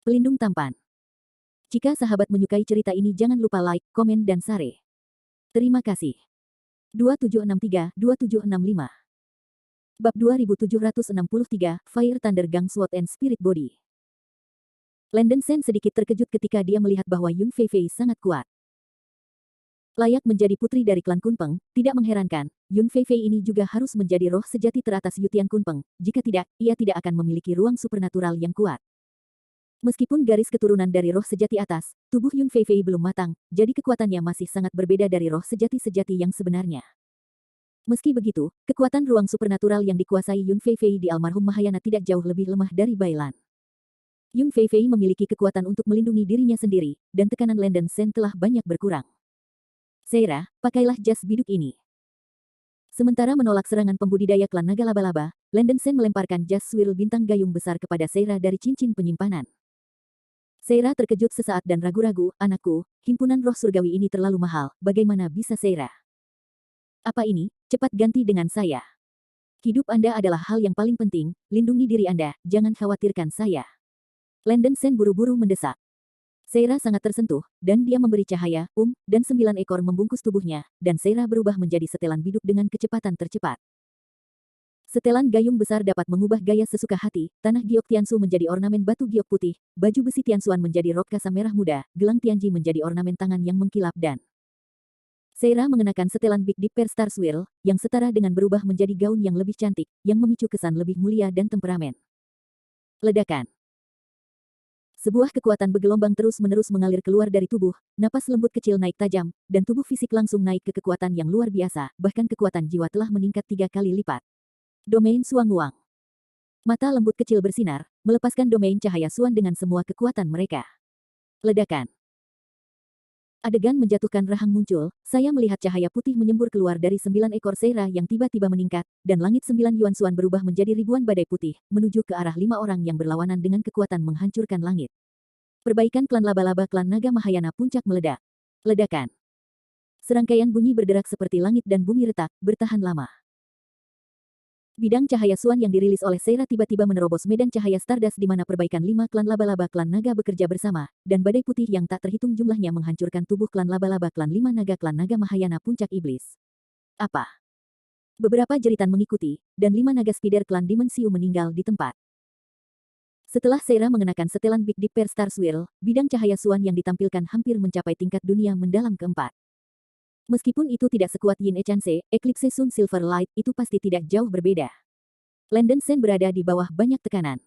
Pelindung tampan. Jika sahabat menyukai cerita ini jangan lupa like, komen dan share. Terima kasih. 2763-2765 Bab 2763, Fire Thunder Gang Sword and Spirit Body. Landen Sen sedikit terkejut ketika dia melihat bahwa Yun Feifei sangat kuat. Layak menjadi putri dari klan Kunpeng, tidak mengherankan, Yun Feifei ini juga harus menjadi roh sejati teratas Yutian Kunpeng, jika tidak, ia tidak akan memiliki ruang supernatural yang kuat. Meskipun garis keturunan dari roh sejati atas, tubuh Yun Feifei belum matang, jadi kekuatannya masih sangat berbeda dari roh sejati-sejati yang sebenarnya. Meski begitu, kekuatan ruang supernatural yang dikuasai Yun Feifei di almarhum Mahayana tidak jauh lebih lemah dari Bailan. Yun Feifei memiliki kekuatan untuk melindungi dirinya sendiri, dan tekanan Landen Sen telah banyak berkurang. Seira, pakailah jas biduk ini. Sementara menolak serangan pembudidaya klan naga laba-laba, Landen Sen melemparkan jas swirl bintang gayung besar kepada Seira dari cincin penyimpanan. Seira terkejut sesaat dan ragu-ragu, anakku, himpunan roh surgawi ini terlalu mahal, bagaimana bisa Seira? Apa ini? Cepat ganti dengan saya. Hidup Anda adalah hal yang paling penting, lindungi diri Anda, jangan khawatirkan saya. Landen Sen buru-buru mendesak. Seira sangat tersentuh, dan dia memberi cahaya, dan 9 ekor membungkus tubuhnya, dan Seira berubah menjadi setelan biduk dengan kecepatan tercepat. Setelan gayung besar dapat mengubah gaya sesuka hati, tanah giok Tiansu menjadi ornamen batu giok putih, baju besi Tiansuan menjadi rok kasa merah muda, gelang Tianji menjadi ornamen tangan yang mengkilap dan Seira mengenakan setelan Big Dipper Star Swirl, yang setara dengan berubah menjadi gaun yang lebih cantik, yang memicu kesan lebih mulia dan temperamen. Ledakan. Sebuah kekuatan bergelombang terus-menerus mengalir keluar dari tubuh, napas lembut kecil naik tajam, dan tubuh fisik langsung naik ke kekuatan yang luar biasa, bahkan kekuatan jiwa telah meningkat 3 kali lipat. Domain Suang Wang. Mata lembut kecil bersinar, melepaskan domain cahaya Suan dengan semua kekuatan mereka. Ledakan. Adegan menjatuhkan rahang muncul, saya melihat cahaya putih menyembur keluar dari 9 ekor Seira yang tiba-tiba meningkat, dan langit 9 Yuan Suan berubah menjadi ribuan badai putih, menuju ke arah 5 orang yang berlawanan dengan kekuatan menghancurkan langit. Perbaikan klan laba-laba klan naga Mahayana puncak meledak. Ledakan. Serangkaian bunyi berderak seperti langit dan bumi retak, bertahan lama. Bidang cahaya Suan yang dirilis oleh Seira tiba-tiba menerobos medan cahaya Stardust di mana perbaikan 5 klan laba-laba klan naga bekerja bersama, dan badai putih yang tak terhitung jumlahnya menghancurkan tubuh klan laba-laba klan 5 naga klan naga Mahayana puncak iblis. Apa? Beberapa jeritan mengikuti, dan 5 naga spider klan Dimensiu meninggal di tempat. Setelah Seira mengenakan setelan Big Dipper Star Swirl, bidang cahaya Suan yang ditampilkan hampir mencapai tingkat dunia mendalam keempat. Meskipun itu tidak sekuat Yin Echanse, Eclipse Sun Silver Light itu pasti tidak jauh berbeda. Landen Sen berada di bawah banyak tekanan.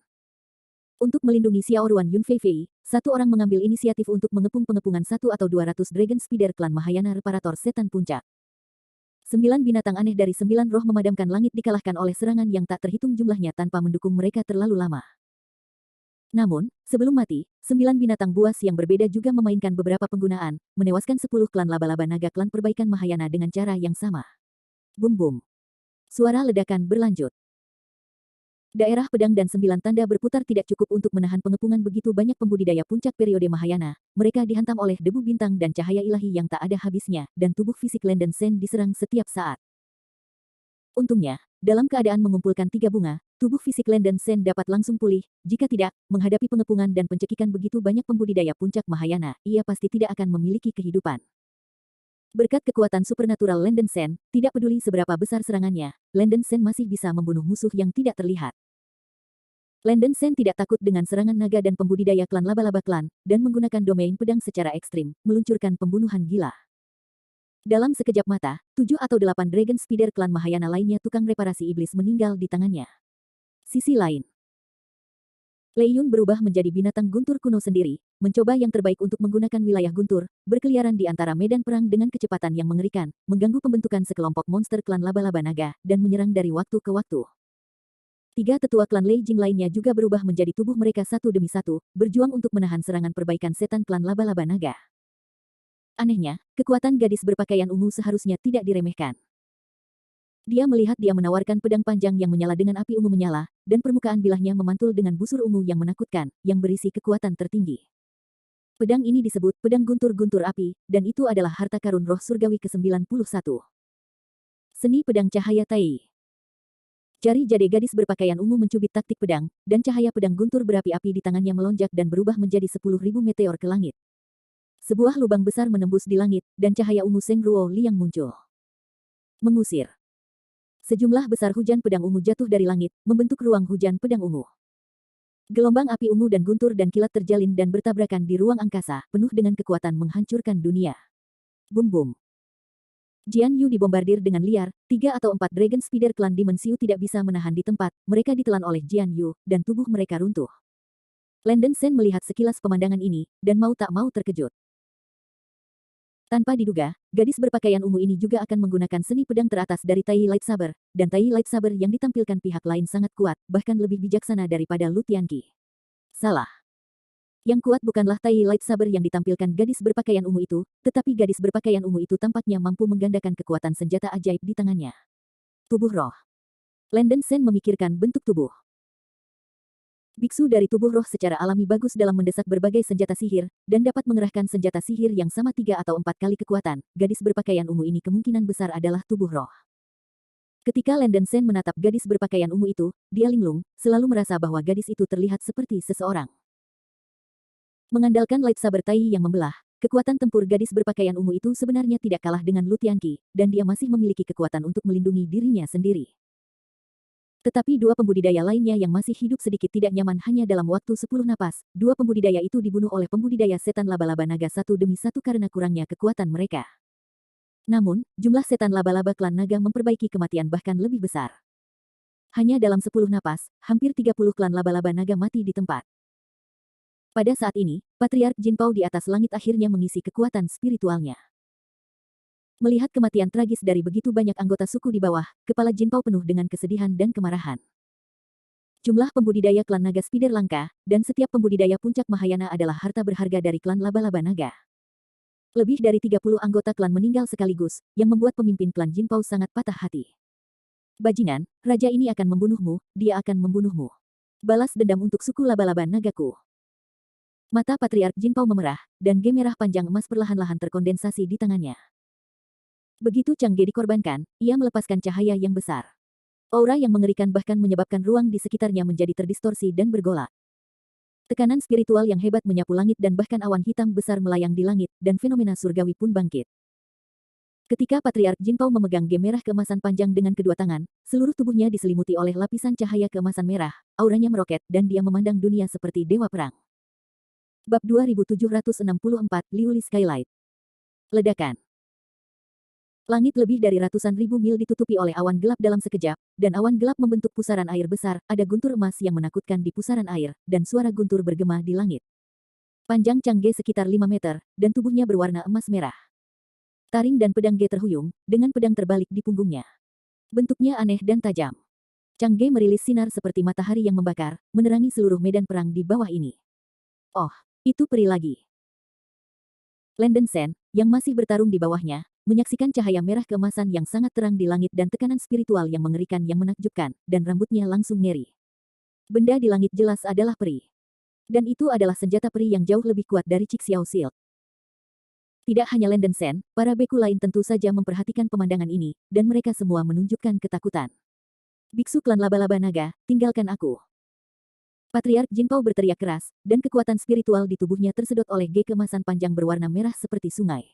Untuk melindungi Xiao Ruan Yun Feifei, satu orang mengambil inisiatif untuk mengepung pengepungan 1 atau 200 Dragon Spider klan Mahayana Reparator Setan Puncak. 9 binatang aneh dari 9 roh memadamkan langit dikalahkan oleh serangan yang tak terhitung jumlahnya tanpa mendukung mereka terlalu lama. Namun, sebelum mati, 9 binatang buas yang berbeda juga memainkan beberapa penggunaan, menewaskan 10 klan laba-laba naga klan perbaikan Mahayana dengan cara yang sama. Bum-bum. Suara ledakan berlanjut. Daerah pedang dan 9 tanda berputar tidak cukup untuk menahan pengepungan begitu banyak pembudidaya puncak periode Mahayana. Mereka dihantam oleh debu bintang dan cahaya ilahi yang tak ada habisnya, dan tubuh fisik Landen Sen diserang setiap saat. Untungnya, dalam keadaan mengumpulkan 3 bunga, tubuh fisik Landen Sen dapat langsung pulih, jika tidak, menghadapi pengepungan dan pencekikan begitu banyak pembudidaya puncak Mahayana, ia pasti tidak akan memiliki kehidupan. Berkat kekuatan supernatural Landen Sen, tidak peduli seberapa besar serangannya, Landen Sen masih bisa membunuh musuh yang tidak terlihat. Landen Sen tidak takut dengan serangan naga dan pembudidaya klan laba-laba klan, dan menggunakan domain pedang secara ekstrim, meluncurkan pembunuhan gila. Dalam sekejap mata, 7 atau 8 Dragon Spider klan Mahayana lainnya tukang reparasi iblis meninggal di tangannya. Sisi lain, Lei Yun berubah menjadi binatang guntur kuno sendiri, mencoba yang terbaik untuk menggunakan wilayah guntur, berkeliaran di antara medan perang dengan kecepatan yang mengerikan, mengganggu pembentukan sekelompok monster klan laba-laba naga, dan menyerang dari waktu ke waktu. 3 tetua klan Lei Jing lainnya juga berubah menjadi tubuh mereka satu demi satu, berjuang untuk menahan serangan perbaikan setan klan laba-laba naga. Anehnya, kekuatan gadis berpakaian ungu seharusnya tidak diremehkan. Dia melihat dia menawarkan pedang panjang yang menyala dengan api ungu menyala, dan permukaan bilahnya memantul dengan busur ungu yang menakutkan, yang berisi kekuatan tertinggi. Pedang ini disebut pedang guntur-guntur api, dan itu adalah harta karun roh surgawi ke-91. Seni pedang cahaya Tai. Jari jade gadis berpakaian ungu mencubit taktik pedang, dan cahaya pedang guntur berapi-api di tangannya melonjak dan berubah menjadi 10.000 meteor ke langit. Sebuah lubang besar menembus di langit, dan cahaya ungu Seng Ruo Liang muncul. Mengusir. Sejumlah besar hujan pedang ungu jatuh dari langit, membentuk ruang hujan pedang ungu. Gelombang api ungu dan guntur dan kilat terjalin dan bertabrakan di ruang angkasa, penuh dengan kekuatan menghancurkan dunia. Bum-bum. Jian Yu dibombardir dengan liar, 3 atau 4 Dragon Speeder klan Demon Xiu tidak bisa menahan di tempat, mereka ditelan oleh Jian Yu, dan tubuh mereka runtuh. Landen Shen melihat sekilas pemandangan ini, dan mau tak mau terkejut. Tanpa diduga, gadis berpakaian ungu ini juga akan menggunakan seni pedang teratas dari Tai Lightsaber, dan Tai Lightsaber yang ditampilkan pihak lain sangat kuat, bahkan lebih bijaksana daripada Lu Tianqi. Salah. Yang kuat bukanlah Tai Lightsaber yang ditampilkan gadis berpakaian ungu itu, tetapi gadis berpakaian ungu itu tampaknya mampu menggandakan kekuatan senjata ajaib di tangannya. Tubuh roh. Landen Shen memikirkan bentuk tubuh. Biksu dari tubuh roh secara alami bagus dalam mendesak berbagai senjata sihir, dan dapat mengerahkan senjata sihir yang sama 3 atau 4 kali kekuatan. Gadis berpakaian ungu ini kemungkinan besar adalah tubuh roh. Ketika Landen Shen menatap gadis berpakaian ungu itu, dia linglung, selalu merasa bahwa gadis itu terlihat seperti seseorang. Mengandalkan lightsaber Tai yang membelah, kekuatan tempur gadis berpakaian ungu itu sebenarnya tidak kalah dengan Lu Tianqi, dan dia masih memiliki kekuatan untuk melindungi dirinya sendiri. Tetapi 2 pembudidaya lainnya yang masih hidup sedikit tidak nyaman hanya dalam waktu 10 napas, 2 pembudidaya itu dibunuh oleh pembudidaya setan laba-laba naga satu demi satu karena kurangnya kekuatan mereka. Namun, jumlah setan laba-laba klan naga memperbaiki kematian bahkan lebih besar. Hanya dalam 10 napas, hampir 30 klan laba-laba naga mati di tempat. Pada saat ini, Patriark Jinpao di atas langit akhirnya mengisi kekuatan spiritualnya. Melihat kematian tragis dari begitu banyak anggota suku di bawah, kepala Jinpao penuh dengan kesedihan dan kemarahan. Jumlah pembudidaya klan naga spider langka, dan setiap pembudidaya puncak Mahayana adalah harta berharga dari klan laba-laba naga. Lebih dari 30 anggota klan meninggal sekaligus, yang membuat pemimpin klan Jinpao sangat patah hati. Bajingan, raja ini akan membunuhmu, dia akan membunuhmu. Balas dendam untuk suku laba-laba nagaku. Mata Patriark Jinpao memerah, dan gem merah panjang emas perlahan-lahan terkondensasi di tangannya. Begitu Changge dikorbankan, ia melepaskan cahaya yang besar. Aura yang mengerikan bahkan menyebabkan ruang di sekitarnya menjadi terdistorsi dan bergolak. Tekanan spiritual yang hebat menyapu langit dan bahkan awan hitam besar melayang di langit, dan fenomena surgawi pun bangkit. Ketika Patriark Jinpao memegang gem merah keemasan panjang dengan kedua tangan, seluruh tubuhnya diselimuti oleh lapisan cahaya keemasan merah, auranya meroket dan dia memandang dunia seperti dewa perang. Bab 2764, Liuli Skylight. Ledakan. Langit lebih dari ratusan ribu mil ditutupi oleh awan gelap dalam sekejap, dan awan gelap membentuk pusaran air besar, ada guntur emas yang menakutkan di pusaran air, dan suara guntur bergema di langit. Panjang Changge sekitar 5 meter, dan tubuhnya berwarna emas merah. Taring dan pedang Ge terhuyung, dengan pedang terbalik di punggungnya. Bentuknya aneh dan tajam. Changge merilis sinar seperti matahari yang membakar, menerangi seluruh medan perang di bawah ini. Oh, itu peri lagi. Landen Shen, yang masih bertarung di bawahnya, menyaksikan cahaya merah keemasan yang sangat terang di langit dan tekanan spiritual yang mengerikan yang menakjubkan, dan rambutnya langsung ngeri. Benda di langit jelas adalah peri. Dan itu adalah senjata peri yang jauh lebih kuat dari Cik Xiao Silk. Tidak hanya Landen Shen, para beku lain tentu saja memperhatikan pemandangan ini, dan mereka semua menunjukkan ketakutan. Biksu klan laba-laba naga, tinggalkan aku. Patriark Jinpao berteriak keras, dan kekuatan spiritual di tubuhnya tersedot oleh Ge keemasan panjang berwarna merah seperti sungai.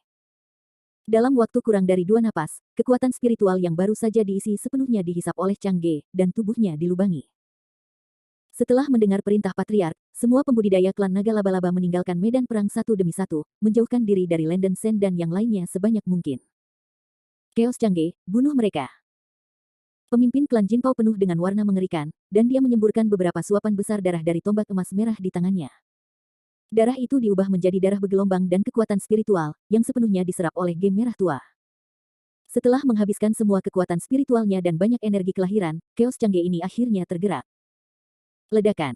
Dalam waktu kurang dari 2 napas, kekuatan spiritual yang baru saja diisi sepenuhnya dihisap oleh Changge, dan tubuhnya dilubangi. Setelah mendengar perintah Patriark, semua pembudidaya klan naga laba-laba meninggalkan medan perang satu demi satu, menjauhkan diri dari Landen Shen dan yang lainnya sebanyak mungkin. Chaos Changge, bunuh mereka. Pemimpin klan Jinpao penuh dengan warna mengerikan, dan dia menyemburkan beberapa suapan besar darah dari tombak emas merah di tangannya. Darah itu diubah menjadi darah bergelombang dan kekuatan spiritual, yang sepenuhnya diserap oleh gem merah tua. Setelah menghabiskan semua kekuatan spiritualnya dan banyak energi kelahiran, Chaos Changge ini akhirnya tergerak. Ledakan.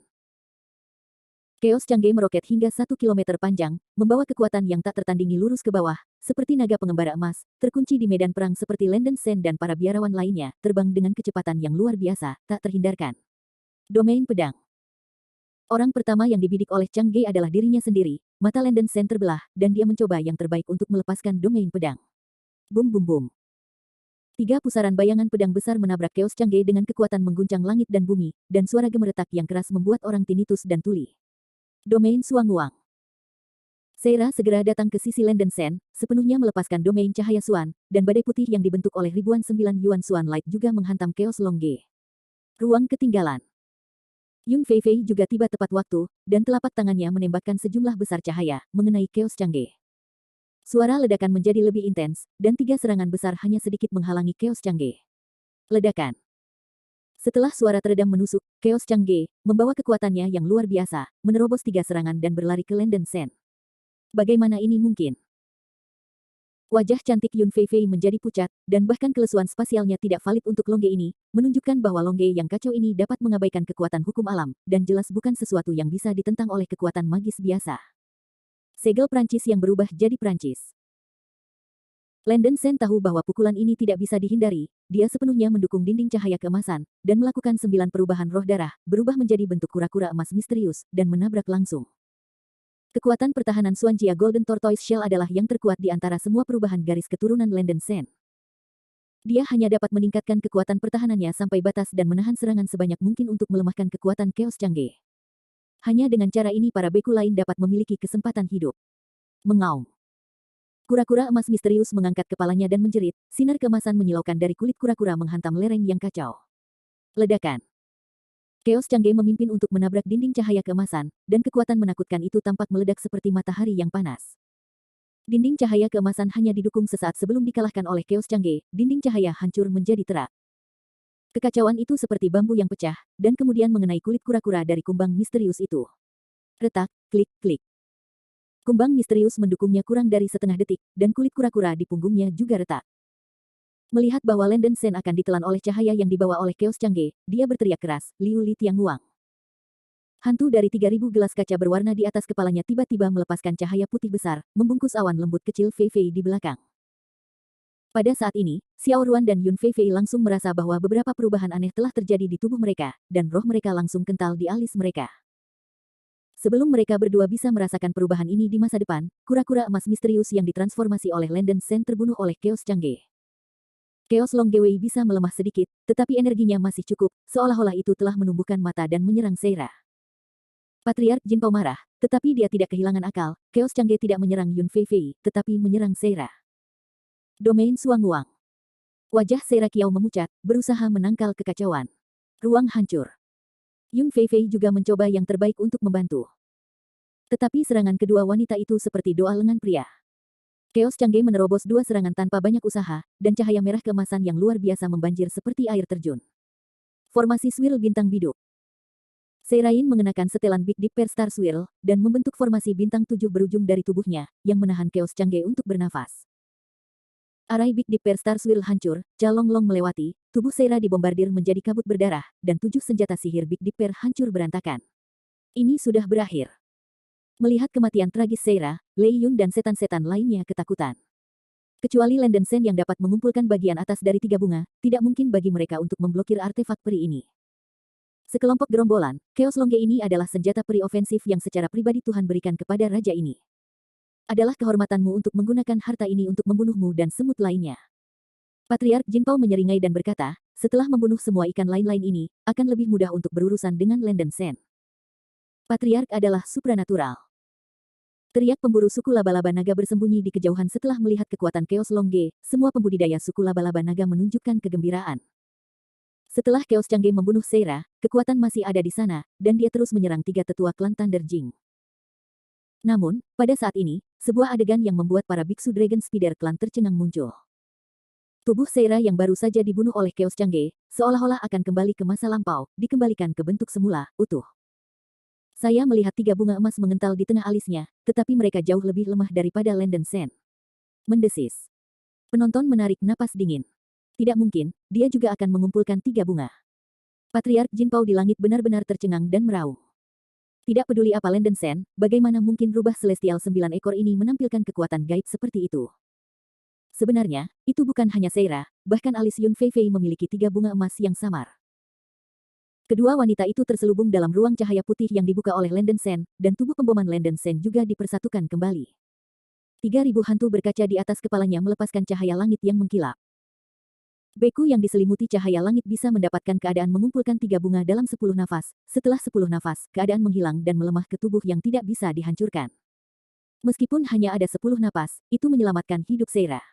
Chaos Changge meroket hingga 1 kilometer panjang, membawa kekuatan yang tak tertandingi lurus ke bawah, seperti naga pengembara emas, terkunci di medan perang seperti Landen Shen dan para biarawan lainnya, terbang dengan kecepatan yang luar biasa, tak terhindarkan. Domain pedang. Orang pertama yang dibidik oleh Changge adalah dirinya sendiri, mata Landen Shen terbelah, dan dia mencoba yang terbaik untuk melepaskan domain pedang. Bum bum bum. Tiga pusaran bayangan pedang besar menabrak Chaos Chang'e dengan kekuatan mengguncang langit dan bumi, dan suara gemeretak yang keras membuat orang tinnitus dan tuli. Domain Suang-Wuang. Seira segera datang ke sisi Landen Sen, sepenuhnya melepaskan domain cahaya Suan, dan badai putih yang dibentuk oleh ribuan 9 Yuan Suan Light juga menghantam Chaos Longge. Ruang ketinggalan. Yun Feifei juga tiba tepat waktu, dan telapak tangannya menembakkan sejumlah besar cahaya, mengenai Chaos Chang'e. Suara ledakan menjadi lebih intens, dan 3 serangan besar hanya sedikit menghalangi Chaos Chang'e. Ledakan. Setelah suara teredam menusuk, Chaos Chang'e, membawa kekuatannya yang luar biasa, menerobos 3 serangan dan berlari ke Landen Sen. Bagaimana ini mungkin? Wajah cantik Yun Feifei menjadi pucat, dan bahkan kelesuan spasialnya tidak valid untuk Longge ini, menunjukkan bahwa Longge yang kacau ini dapat mengabaikan kekuatan hukum alam, dan jelas bukan sesuatu yang bisa ditentang oleh kekuatan magis biasa. Segel Prancis yang berubah jadi Prancis. Landen Sen tahu bahwa pukulan ini tidak bisa dihindari, dia sepenuhnya mendukung dinding cahaya keemasan, dan melakukan 9 perubahan roh darah, berubah menjadi bentuk kura-kura emas misterius, dan menabrak langsung. Kekuatan pertahanan Xuanjia Golden Tortoise Shell adalah yang terkuat di antara semua perubahan garis keturunan Landen Sen. Dia hanya dapat meningkatkan kekuatan pertahanannya sampai batas dan menahan serangan sebanyak mungkin untuk melemahkan kekuatan Chaos Chang'e. Hanya dengan cara ini para beku lain dapat memiliki kesempatan hidup. Mengaum. Kura-kura emas misterius mengangkat kepalanya dan menjerit, sinar keemasan menyilaukan dari kulit kura-kura menghantam lereng yang kacau. Ledakan. Chaos Chang'e memimpin untuk menabrak dinding cahaya keemasan, dan kekuatan menakutkan itu tampak meledak seperti matahari yang panas. Dinding cahaya keemasan hanya didukung sesaat sebelum dikalahkan oleh Chaos Chang'e, dinding cahaya hancur menjadi terak. Kekacauan itu seperti bambu yang pecah, dan kemudian mengenai kulit kura-kura dari kumbang misterius itu. Retak, klik, klik. Kumbang misterius mendukungnya kurang dari setengah detik, dan kulit kura-kura di punggungnya juga retak. Melihat bahwa Landen Sen akan ditelan oleh cahaya yang dibawa oleh Chaos Chang'e, dia berteriak keras, Liu Li Tianguang. Hantu dari 3000 gelas kaca berwarna di atas kepalanya tiba-tiba melepaskan cahaya putih besar, membungkus awan lembut kecil Feifei di belakang. Pada saat ini, Xiao Ruan dan Yun Feifei langsung merasa bahwa beberapa perubahan aneh telah terjadi di tubuh mereka, dan roh mereka langsung kental di alis mereka. Sebelum mereka berdua bisa merasakan perubahan ini di masa depan, kura-kura emas misterius yang ditransformasi oleh Landen Sen terbunuh oleh Chaos Chang'e. Chaos Longge bisa melemah sedikit, tetapi energinya masih cukup, seolah-olah itu telah menumbuhkan mata dan menyerang Seira. Patriark Jinpao marah, tetapi dia tidak kehilangan akal. Chaos Chang'e tidak menyerang Yun Feifei, tetapi menyerang Seira. Domain Suang-Wuang. Wajah Seira Kiao memucat, berusaha menangkal kekacauan. Ruang hancur. Yun Feifei juga mencoba yang terbaik untuk membantu. Tetapi serangan kedua wanita itu seperti doa lengan pria. Chaos Chang'e menerobos 2 serangan tanpa banyak usaha, dan cahaya merah keemasan yang luar biasa membanjir seperti air terjun. Formasi swirl bintang biduk. Seirain mengenakan setelan Big Dipper Star Swirl, dan membentuk formasi bintang 7 berujung dari tubuhnya, yang menahan Chaos Chang'e untuk bernafas. Arai Big Dipper Star Swirl hancur, Calong-long melewati, tubuh Seira dibombardir menjadi kabut berdarah, dan 7 senjata sihir Big Dipper hancur berantakan. Ini sudah berakhir. Melihat kematian tragis Seira, Lei Yun dan setan-setan lainnya ketakutan. Kecuali Landen Sen yang dapat mengumpulkan bagian atas dari 3 bunga, tidak mungkin bagi mereka untuk memblokir artefak peri ini. Sekelompok gerombolan, Chaos Longge ini adalah senjata peri ofensif yang secara pribadi Tuhan berikan kepada raja ini. Adalah kehormatanmu untuk menggunakan harta ini untuk membunuhmu dan semut lainnya. Patriark Jinpao menyeringai dan berkata, setelah membunuh semua ikan lain-lain ini, akan lebih mudah untuk berurusan dengan Landen Sen. Patriark adalah supranatural. Teriak pemburu suku laba-laba naga bersembunyi di kejauhan setelah melihat kekuatan Chaos Longge, semua pembudidaya suku laba-laba naga menunjukkan kegembiraan. Setelah Chaos Chang'e membunuh Seira, kekuatan masih ada di sana, dan dia terus menyerang 3 tetua klan Thunder Jing. Namun, pada saat ini, sebuah adegan yang membuat para biksu Dragon Spider Clan tercengang muncul. Tubuh Seira yang baru saja dibunuh oleh Chaos Chang'e, seolah-olah akan kembali ke masa lampau, dikembalikan ke bentuk semula, utuh. Saya melihat 3 bunga emas mengental di tengah alisnya, tetapi mereka jauh lebih lemah daripada Landen Sen. Mendesis. Penonton menarik napas dingin. Tidak mungkin, dia juga akan mengumpulkan 3 bunga. Patriark Jinpao di langit benar-benar tercengang dan meraung. Tidak peduli apa Landen Sen, bagaimana mungkin rubah celestial 9 ekor ini menampilkan kekuatan gaib seperti itu. Sebenarnya, itu bukan hanya Seira, bahkan alis Yun Feifei memiliki 3 bunga emas yang samar. Kedua wanita itu terselubung dalam ruang cahaya putih yang dibuka oleh Landen Sen, dan tubuh pemboman Landen Sen juga dipersatukan kembali. 3000 hantu berkaca di atas kepalanya melepaskan cahaya langit yang mengkilap. Beku yang diselimuti cahaya langit bisa mendapatkan keadaan mengumpulkan 3 bunga dalam 10 nafas. Setelah 10 nafas, keadaan menghilang dan melemah ke tubuh yang tidak bisa dihancurkan. Meskipun hanya ada 10 napas, itu menyelamatkan hidup Seira.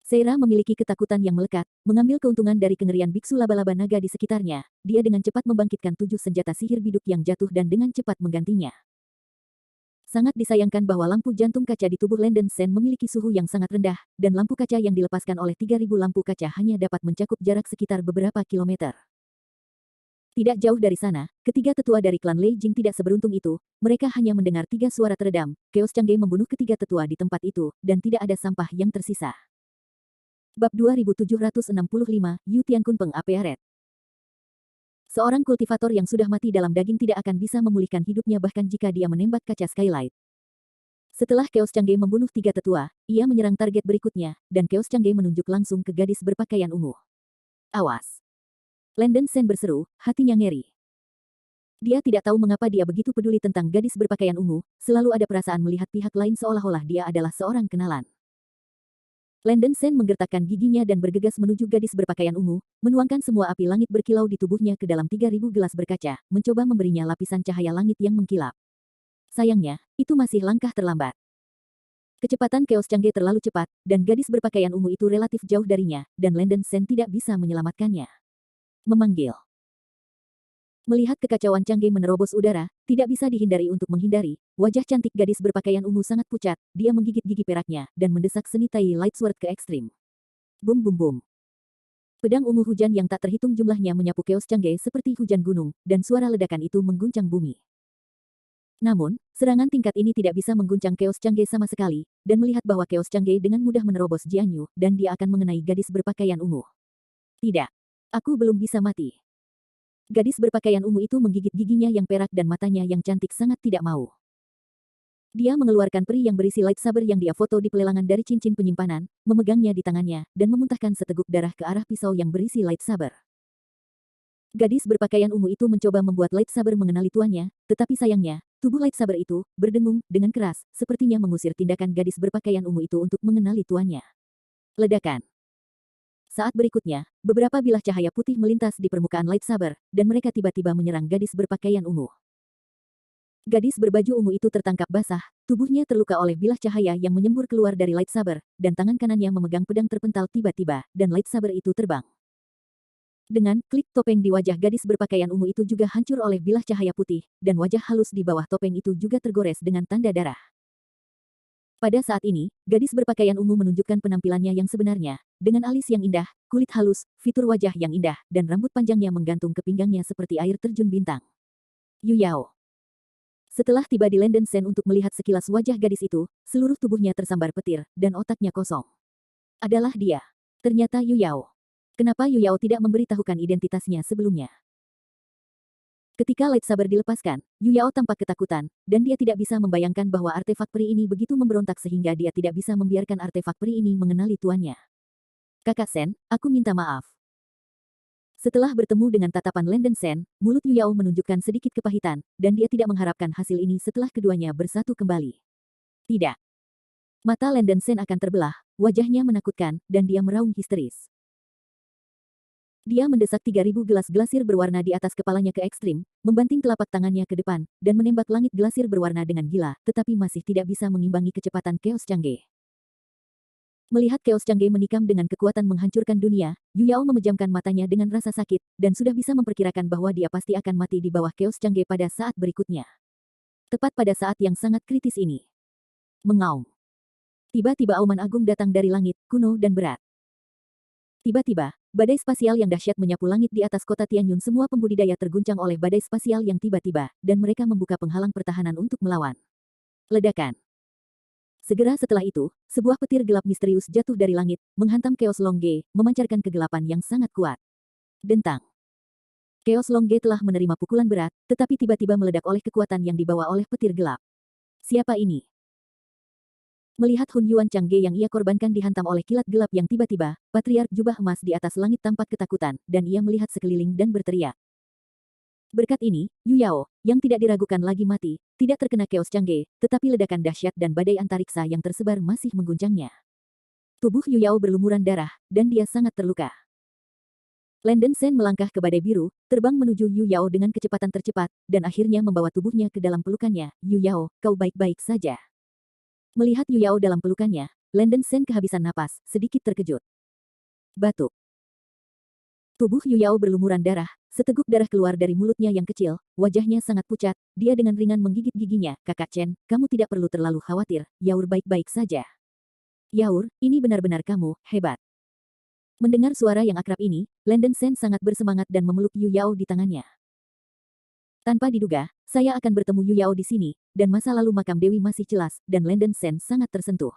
Seira memiliki ketakutan yang melekat, mengambil keuntungan dari kengerian biksu laba-laba naga di sekitarnya. Dia dengan cepat membangkitkan 7 senjata sihir biduk yang jatuh dan dengan cepat menggantinya. Sangat disayangkan bahwa lampu jantung kaca di tubuh Landen Sen memiliki suhu yang sangat rendah, dan lampu kaca yang dilepaskan oleh 3.000 lampu kaca hanya dapat mencakup jarak sekitar beberapa kilometer. Tidak jauh dari sana, ketiga tetua dari klan Lei Jing tidak seberuntung itu. Mereka hanya mendengar 3 suara teredam. Chaos Changge membunuh ketiga tetua di tempat itu, dan tidak ada sampah yang tersisa. Bab 2765, Yu Tiankun Peng Apearet. Seorang kultivator yang sudah mati dalam daging tidak akan bisa memulihkan hidupnya bahkan jika dia menembak kaca skylight. Setelah Chaos Changge membunuh 3 tetua, ia menyerang target berikutnya, dan Chaos Changge menunjuk langsung ke gadis berpakaian ungu. Awas! Landen Sen berseru, hatinya ngeri. Dia tidak tahu mengapa dia begitu peduli tentang gadis berpakaian ungu, selalu ada perasaan melihat pihak lain seolah-olah dia adalah seorang kenalan. Landen Sen menggertakkan giginya dan bergegas menuju gadis berpakaian ungu, menuangkan semua api langit berkilau di tubuhnya ke dalam 3.000 gelas berkaca, mencoba memberinya lapisan cahaya langit yang mengkilap. Sayangnya, itu masih langkah terlambat. Kecepatan Chaos Changge terlalu cepat, dan gadis berpakaian ungu itu relatif jauh darinya, dan Landen Sen tidak bisa menyelamatkannya. Memanggil. Melihat kekacauan Changge menerobos udara, tidak bisa dihindari untuk menghindari, wajah cantik gadis berpakaian ungu sangat pucat, dia menggigit gigi peraknya, dan mendesak seni Tai Light Sword ke ekstrim. Bum bum bum. Pedang ungu hujan yang tak terhitung jumlahnya menyapu Chaos Changge seperti hujan gunung, dan suara ledakan itu mengguncang bumi. Namun, serangan tingkat ini tidak bisa mengguncang Chaos Changge sama sekali, dan melihat bahwa Chaos Changge dengan mudah menerobos Jianyu, dan dia akan mengenai gadis berpakaian ungu. Tidak. Aku belum bisa mati. Gadis berpakaian ungu itu menggigit giginya yang perak dan matanya yang cantik sangat tidak mau. Dia mengeluarkan peri yang berisi lightsaber yang dia foto di pelelangan dari cincin penyimpanan, memegangnya di tangannya, dan memuntahkan seteguk darah ke arah pisau yang berisi lightsaber. Gadis berpakaian ungu itu mencoba membuat lightsaber mengenali tuannya, tetapi sayangnya, tubuh lightsaber itu berdengung dengan keras, sepertinya mengusir tindakan gadis berpakaian ungu itu untuk mengenali tuannya. Ledakan. Saat berikutnya, beberapa bilah cahaya putih melintas di permukaan lightsaber, dan mereka tiba-tiba menyerang gadis berpakaian ungu. Gadis berbaju ungu itu tertangkap basah, tubuhnya terluka oleh bilah cahaya yang menyembur keluar dari lightsaber, dan tangan kanannya memegang pedang terpental tiba-tiba, dan lightsaber itu terbang. Dengan klik topeng di wajah gadis berpakaian ungu itu juga hancur oleh bilah cahaya putih, dan wajah halus di bawah topeng itu juga tergores dengan tanda darah. Pada saat ini, gadis berpakaian ungu menunjukkan penampilannya yang sebenarnya, dengan alis yang indah, kulit halus, fitur wajah yang indah, dan rambut panjangnya menggantung ke pinggangnya seperti air terjun bintang. Yu Yao. Setelah tiba di Landen Sen untuk melihat sekilas wajah gadis itu, seluruh tubuhnya tersambar petir, dan otaknya kosong. Adalah dia. Ternyata Yu Yao. Kenapa Yu Yao tidak memberitahukan identitasnya sebelumnya? Ketika lightsaber dilepaskan, Yu Yao tampak ketakutan, dan dia tidak bisa membayangkan bahwa artefak peri ini begitu memberontak sehingga dia tidak bisa membiarkan artefak peri ini mengenali tuannya. Kakak Sen, aku minta maaf. Setelah bertemu dengan tatapan Landen Sen, mulut Yu Yao menunjukkan sedikit kepahitan, dan dia tidak mengharapkan hasil ini setelah keduanya bersatu kembali. Tidak. Mata Landen Sen akan terbelah, wajahnya menakutkan, dan dia meraung histeris. Dia mendesak 3.000 gelas glasir berwarna di atas kepalanya ke ekstrim, membanting telapak tangannya ke depan, dan menembak langit glasir berwarna dengan gila, tetapi masih tidak bisa mengimbangi kecepatan Chaos Changge. Melihat Chaos Changge menikam dengan kekuatan menghancurkan dunia, Yu Yao memejamkan matanya dengan rasa sakit, dan sudah bisa memperkirakan bahwa dia pasti akan mati di bawah Chaos Changge pada saat berikutnya. Tepat pada saat yang sangat kritis ini. Mengaum. Tiba-tiba auman agung datang dari langit, kuno dan berat. Tiba-tiba, badai spasial yang dahsyat menyapu langit di atas kota Tianyun. Semua pembudidaya terguncang oleh badai spasial yang tiba-tiba, dan mereka membuka penghalang pertahanan untuk melawan. Ledakan. Segera setelah itu, sebuah petir gelap misterius jatuh dari langit, menghantam Chaos Longge, memancarkan kegelapan yang sangat kuat. Dentang. Chaos Longge telah menerima pukulan berat, tetapi tiba-tiba meledak oleh kekuatan yang dibawa oleh petir gelap. Siapa ini? Melihat Hun Yuan Changge yang ia korbankan dihantam oleh kilat gelap yang tiba-tiba, Patriark Jubah Emas di atas langit tampak ketakutan, dan ia melihat sekeliling dan berteriak. Berkat ini, Yu Yao, yang tidak diragukan lagi mati, tidak terkena Chaos Changge, tetapi ledakan dahsyat dan badai antariksa yang tersebar masih mengguncangnya. Tubuh Yu Yao berlumuran darah, dan dia sangat terluka. Landen Sen melangkah ke badai biru, terbang menuju Yu Yao dengan kecepatan tercepat, dan akhirnya membawa tubuhnya ke dalam pelukannya. Yu Yao, kau baik-baik saja. Melihat Yu Yao dalam pelukannya, Landen Sen kehabisan napas, sedikit terkejut. Batuk. Tubuh Yu Yao berlumuran darah, seteguk darah keluar dari mulutnya yang kecil, wajahnya sangat pucat, dia dengan ringan menggigit giginya. Kakak Chen, kamu tidak perlu terlalu khawatir, Yaur baik-baik saja. Yaur, ini benar-benar kamu, hebat. Mendengar suara yang akrab ini, Landen Sen sangat bersemangat dan memeluk Yu Yao di tangannya. Tanpa diduga, saya akan bertemu Yu Yao di sini, dan masa lalu makam Dewi masih jelas, dan Landen Sen sangat tersentuh.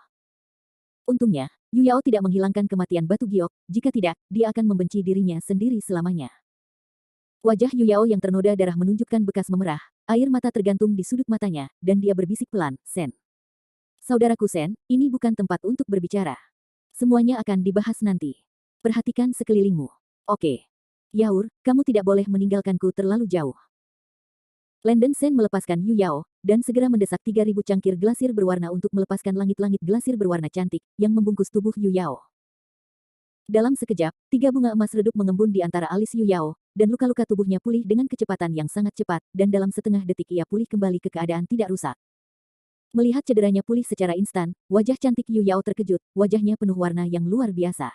Untungnya, Yu Yao tidak menghilangkan kematian batu giok, jika tidak, dia akan membenci dirinya sendiri selamanya. Wajah Yu Yao yang ternoda darah menunjukkan bekas memerah, air mata tergantung di sudut matanya, dan dia berbisik pelan, Sen. Saudaraku Sen, ini bukan tempat untuk berbicara. Semuanya akan dibahas nanti. Perhatikan sekelilingmu. Oke. Yaur, kamu tidak boleh meninggalkanku terlalu jauh. Landen Sen melepaskan Yu Yao, dan segera mendesak 3.000 cangkir glasir berwarna untuk melepaskan langit-langit glasir berwarna cantik, yang membungkus tubuh Yu Yao. Dalam sekejap, 3 bunga emas redup mengembun di antara alis Yu Yao, dan luka-luka tubuhnya pulih dengan kecepatan yang sangat cepat, dan dalam setengah detik ia pulih kembali ke keadaan tidak rusak. Melihat cederanya pulih secara instan, wajah cantik Yu Yao terkejut, wajahnya penuh warna yang luar biasa.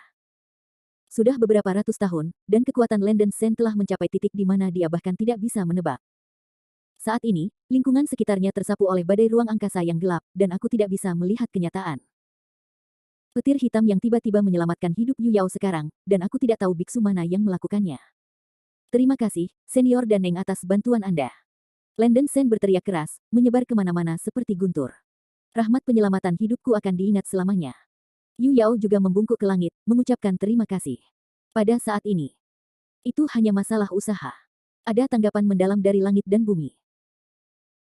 Sudah beberapa ratus tahun, dan kekuatan Landen Sen telah mencapai titik di mana dia bahkan tidak bisa menebak. Saat ini, lingkungan sekitarnya tersapu oleh badai ruang angkasa yang gelap, dan aku tidak bisa melihat kenyataan. Petir hitam yang tiba-tiba menyelamatkan hidup Yu Yao sekarang, dan aku tidak tahu biksu mana yang melakukannya. Terima kasih, senior dan Neng atas bantuan Anda. Landen Sen berteriak keras, menyebar kemana-mana seperti guntur. Rahmat penyelamatan hidupku akan diingat selamanya. Yu Yao juga membungkuk ke langit, mengucapkan terima kasih. Pada saat ini, itu hanya masalah usaha. Ada tanggapan mendalam dari langit dan bumi.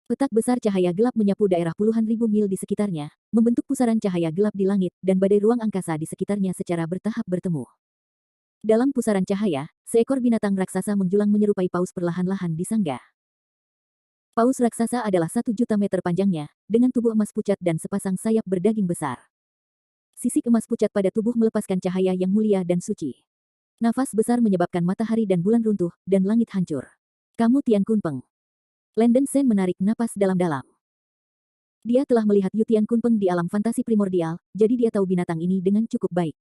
Petak besar cahaya gelap menyapu daerah puluhan ribu mil di sekitarnya, membentuk pusaran cahaya gelap di langit, dan badai ruang angkasa di sekitarnya secara bertahap bertemu. Dalam pusaran cahaya, seekor binatang raksasa menjulang menyerupai paus perlahan-lahan disanggah. Paus raksasa adalah 1.000.000 meter panjangnya, dengan tubuh emas pucat dan sepasang sayap berdaging besar. Sisik emas pucat pada tubuh melepaskan cahaya yang mulia dan suci. Nafas besar menyebabkan matahari dan bulan runtuh, dan langit hancur. Kamu Tian Kunpeng. Landen Sen menarik napas dalam-dalam. Dia telah melihat Yu Tian Kunpeng di alam fantasi primordial, jadi dia tahu binatang ini dengan cukup baik.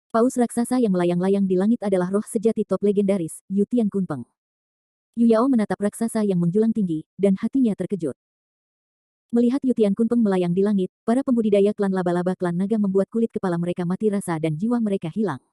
Paus raksasa yang melayang-layang di langit adalah roh sejati top legendaris, Yu Tian Kunpeng. Yu Yao menatap raksasa yang menjulang tinggi, dan hatinya terkejut. Melihat Yu Tian Kunpeng melayang di langit, para pembudidaya klan laba-laba klan naga membuat kulit kepala mereka mati rasa dan jiwa mereka hilang.